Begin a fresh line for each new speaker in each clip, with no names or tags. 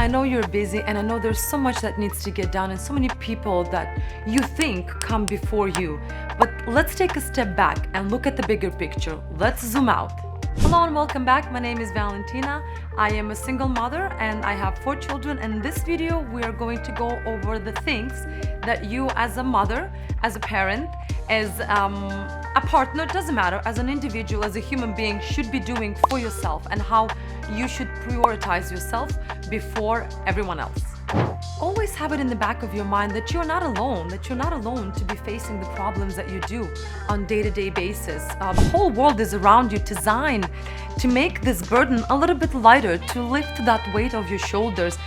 I know you're busy and I know there's so much that needs to get done and so many people that you think come before you. But let's take a step back and look at the bigger picture. Let's zoom out. Hello and welcome back. My name is Valentina. I am a single mother and I have 4 children. And in this video, we are going to go over the things that you as a mother, as a parent, as a partner, doesn't matter, as an individual, as a human being should be doing for yourself and how you should prioritize yourself before everyone else. Always have it in the back of your mind that you're not alone, to be facing the problems that you do on day-to-day basis. The whole world is around you, designed to make this burden a little bit lighter, to lift that weight off your shoulders,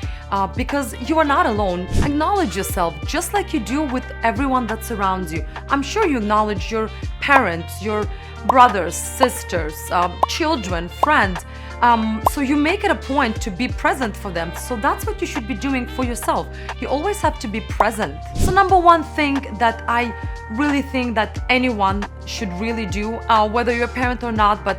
because you are not alone. Acknowledge yourself just like you do with everyone that surrounds you. I'm sure you acknowledge your parents, your brothers, sisters, children, friends. So you make it a point to be present for them. So that's what you should be doing for yourself. You always have to be present. So number one thing that I really think that anyone should really do, whether you're a parent or not, but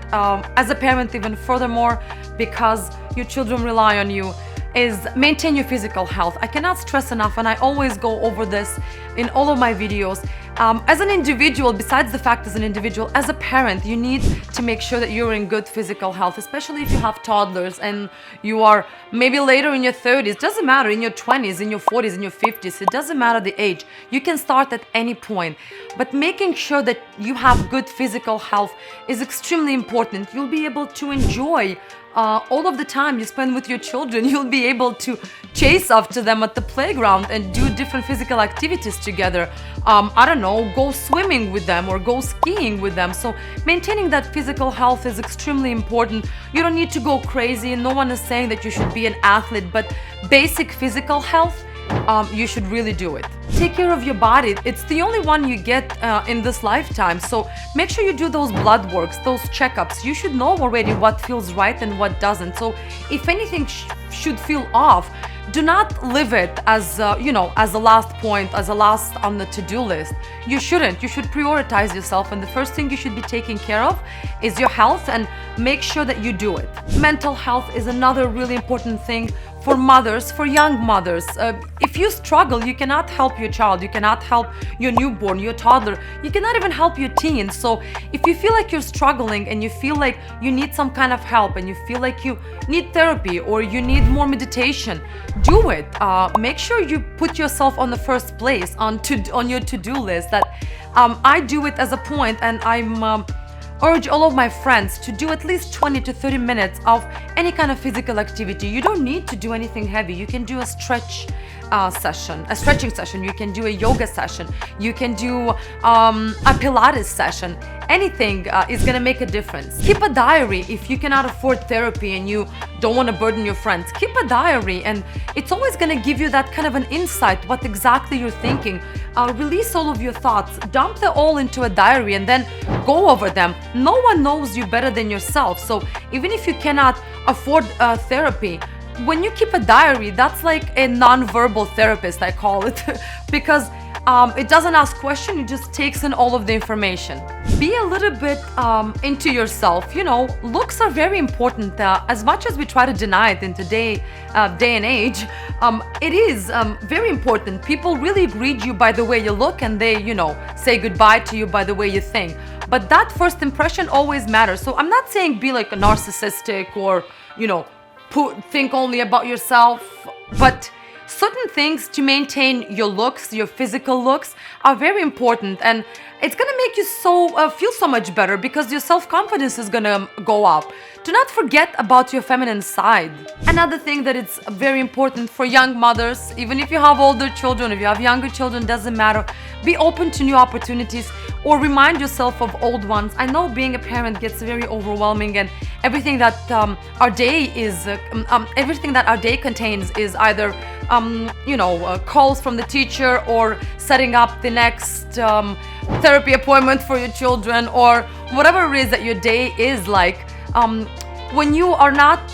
as a parent even furthermore, because your children rely on you, is maintain your physical health. I cannot stress enough, and I always go over this in all of my videos. As an individual, besides the fact as an individual, as a parent, you need to make sure that you're in good physical health, especially if you have toddlers and you are maybe later in your 30s, doesn't matter, in your 20s, in your 40s, in your 50s, it doesn't matter the age. You can start at any point, but making sure that you have good physical health is extremely important. You'll be able to enjoy all of the time you spend with your children. You'll be able to chase after them at the playground and do different physical activities together. I don't know, go swimming with them or go skiing with them. So maintaining that physical health is extremely important. You don't need to go crazy. No one is saying that you should be an athlete, but basic physical health, you should really do it. Take care of your body. It's the only one you get in this lifetime. So make sure you do those blood works, those checkups. You should know already what feels right and what doesn't. So if anything should feel off, do not live it as as a last point, as a last on the to-do list. You shouldn't. You should prioritize yourself, and the first thing you should be taking care of is your health, and make sure that you do it. Mental health is another really important thing for mothers, for young mothers. If you struggle, you cannot help your child, you cannot help your newborn, your toddler, you cannot even help your teen. So if you feel like you're struggling and you feel like you need some kind of help and you feel like you need therapy or you need more meditation, do it. Make sure you put yourself on the first place on your to-do list. That I do it as a point, and I'm urge all of my friends to do at least 20 to 30 minutes of any kind of physical activity. You don't need to do anything heavy. You can do a stretching session. You can do a yoga session. You can do a Pilates session. Anything is gonna make a difference. Keep a diary if you cannot afford therapy and you don't want to burden your friends. Keep a diary, and it's always gonna give you that kind of an insight, what exactly you're thinking. Release all of your thoughts, dump them all into a diary, and then go over them. No one knows you better than yourself. So even if you cannot afford therapy, when you keep a diary, that's like a non-verbal therapist, I call it, because it doesn't ask questions, it just takes in all of the information. Be a little bit into yourself. Looks are very important. As much as we try to deny it in today's day and age, it is very important. People really read you by the way you look, and they, say goodbye to you by the way you think. But that first impression always matters. So I'm not saying be like a narcissistic or, think only about yourself, but certain things to maintain your looks, your physical looks, are very important, and it's gonna make you feel so much better because your self-confidence is gonna go up. Do not forget about your feminine side. Another thing that is very important for young mothers, even if you have older children, if you have younger children, doesn't matter. Be open to new opportunities or remind yourself of old ones. I know being a parent gets very overwhelming, and everything that our day contains is either calls from the teacher or setting up the next therapy appointment for your children, or whatever it is that your day is like. When you are not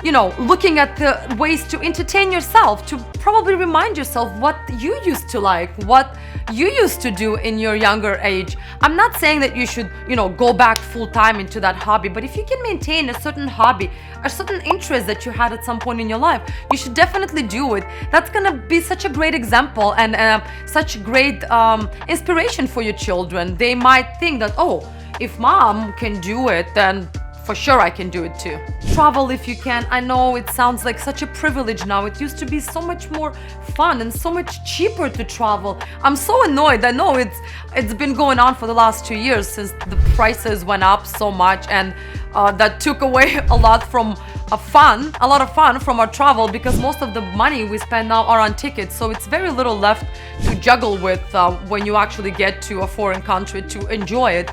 looking at the ways to entertain yourself, to probably remind yourself what you used to like, what you used to do in your younger age. I'm not saying that you should, go back full time into that hobby, but if you can maintain a certain hobby, a certain interest that you had at some point in your life, you should definitely do it. That's gonna be such a great example and such great inspiration for your children. They might think that, oh, if mom can do it, then for sure I can do it too. Travel if you can. I know it sounds like such a privilege now. It used to be so much more fun and so much cheaper to travel. I'm so annoyed. I know it's been going on for the last 2 years since the prices went up so much, and that took away a lot of fun from our travel, because most of the money we spend now are on tickets. So it's very little left to juggle with when you actually get to a foreign country to enjoy it.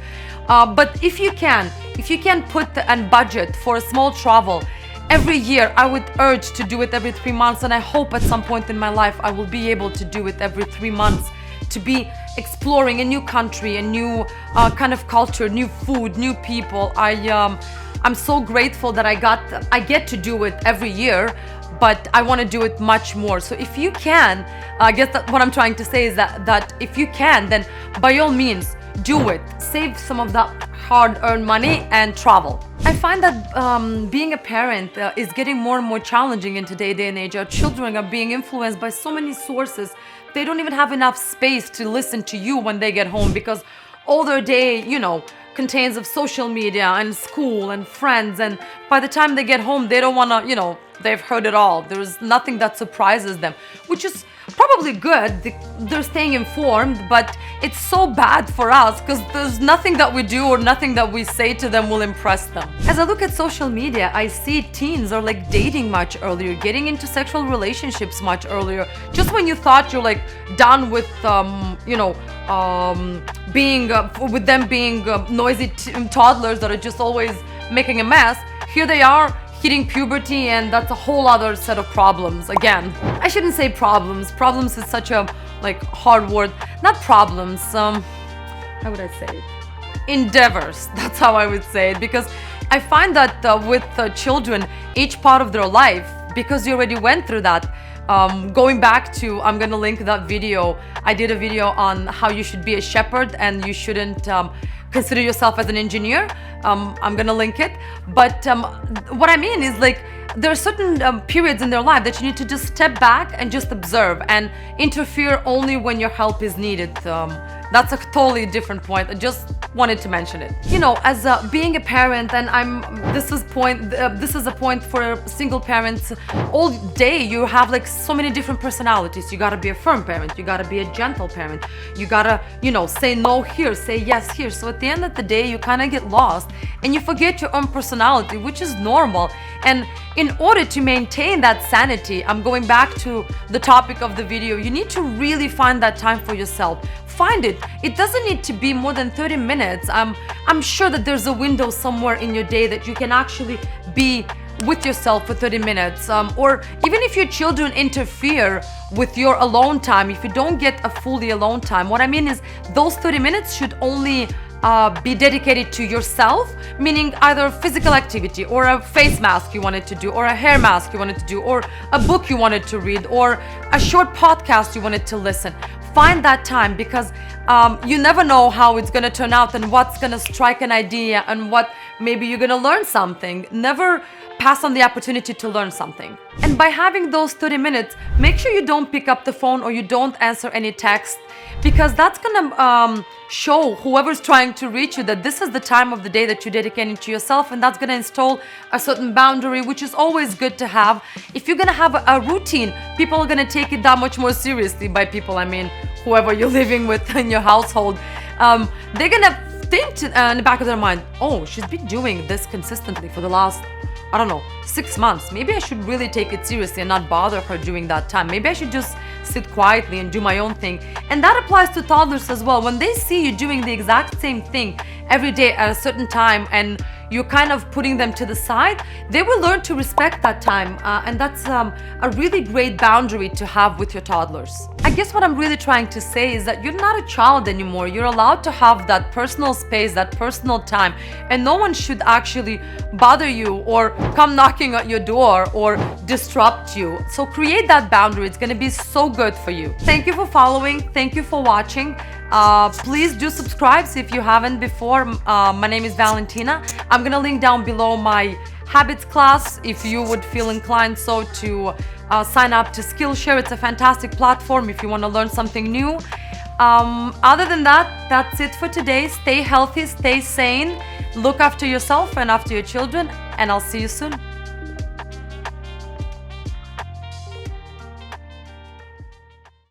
But if you can put and budget for a small travel every year, I would urge to do it every 3 months, and I hope at some point in my life I will be able to do it every 3 months, to be exploring a new country, a new kind of culture, new food, new people. I'm so grateful that I get to do it every year, but I want to do it much more. So if you can, I guess that what I'm trying to say is that if you can, then by all means, do it. Save some of that hard-earned money and travel. I find that being a parent is getting more and more challenging in today's day and age. Our children are being influenced by so many sources. They don't even have enough space to listen to you when they get home, because all their day, contains of social media and school and friends, and by the time they get home, they don't want to, they've heard it all. There's nothing that surprises them, which is probably good. They're staying informed, but it's so bad for us because there's nothing that we do or nothing that we say to them will impress them. As I look at social media, I see teens are like dating much earlier, getting into sexual relationships much earlier. Just when you thought you're like done with, being with them being noisy toddlers that are just always making a mess, here they are hitting puberty, and that's a whole other set of problems. Again, I shouldn't say problems. Problems is such a hard word. Not problems. How would I say it? Endeavors. That's how I would say it, because I find that with children, each part of their life, because you already went through that. Going back to, I'm gonna link that video. I did a video on how you should be a shepherd and you shouldn't consider yourself as an engineer. I'm gonna link it. But what I mean is, there are certain periods in their life that you need to just step back and just observe and interfere only when your help is needed. That's a totally different point. I just wanted to mention it. As being a parent, and this is a point for single parents. All day you have so many different personalities. You gotta be a firm parent. You gotta be a gentle parent. You gotta, say no here, say yes here. So at the end of the day, you kind of get lost and you forget your own personality, which is normal. And in order to maintain that sanity, I'm going back to the topic of the video, you need to really find that time for yourself. Find it. It doesn't need to be more than 30 minutes. I'm sure that there's a window somewhere in your day that you can actually be with yourself for 30 minutes. Or even if your children interfere with your alone time, if you don't get a fully alone time, what I mean is those 30 minutes should only be dedicated to yourself, meaning either physical activity or a face mask you wanted to do, or a hair mask you wanted to do, or a book you wanted to read, or a short podcast you wanted to listen. Find that time, because you never know how it's going to turn out and what's going to strike an idea and what maybe you're going to learn something. Never pass on the opportunity to learn something. And by having those 30 minutes, make sure you don't pick up the phone or you don't answer any text, because that's gonna show whoever's trying to reach you that this is the time of the day that you're dedicating to yourself, and that's gonna install a certain boundary, which is always good to have. If you're gonna have a routine, people are gonna take it that much more seriously. By people, I mean whoever you're living with in your household. They're gonna think in the back of their mind, oh, she's been doing this consistently for the last, 6 months. Maybe I should really take it seriously and not bother her during that time. Maybe I should just sit quietly and do my own thing. And that applies to toddlers as well. When they see you doing the exact same thing every day at a certain time, and you're kind of putting them to the side, they will learn to respect that time. And that's a really great boundary to have with your toddlers. I guess what I'm really trying to say is that you're not a child anymore. You're allowed to have that personal space, that personal time, and no one should actually bother you or come knocking at your door or disrupt you. So create that boundary. It's going to be so good for you. Thank you for following. Thank you for watching. Please do subscribe if you haven't before. My name is Valentina. I'm going to link down below my habits class if you would feel inclined so to sign up to Skillshare. It's a fantastic platform if you want to learn something new. Other than that, that's it for today. Stay healthy, stay sane, look after yourself and after your children, and I'll see you soon.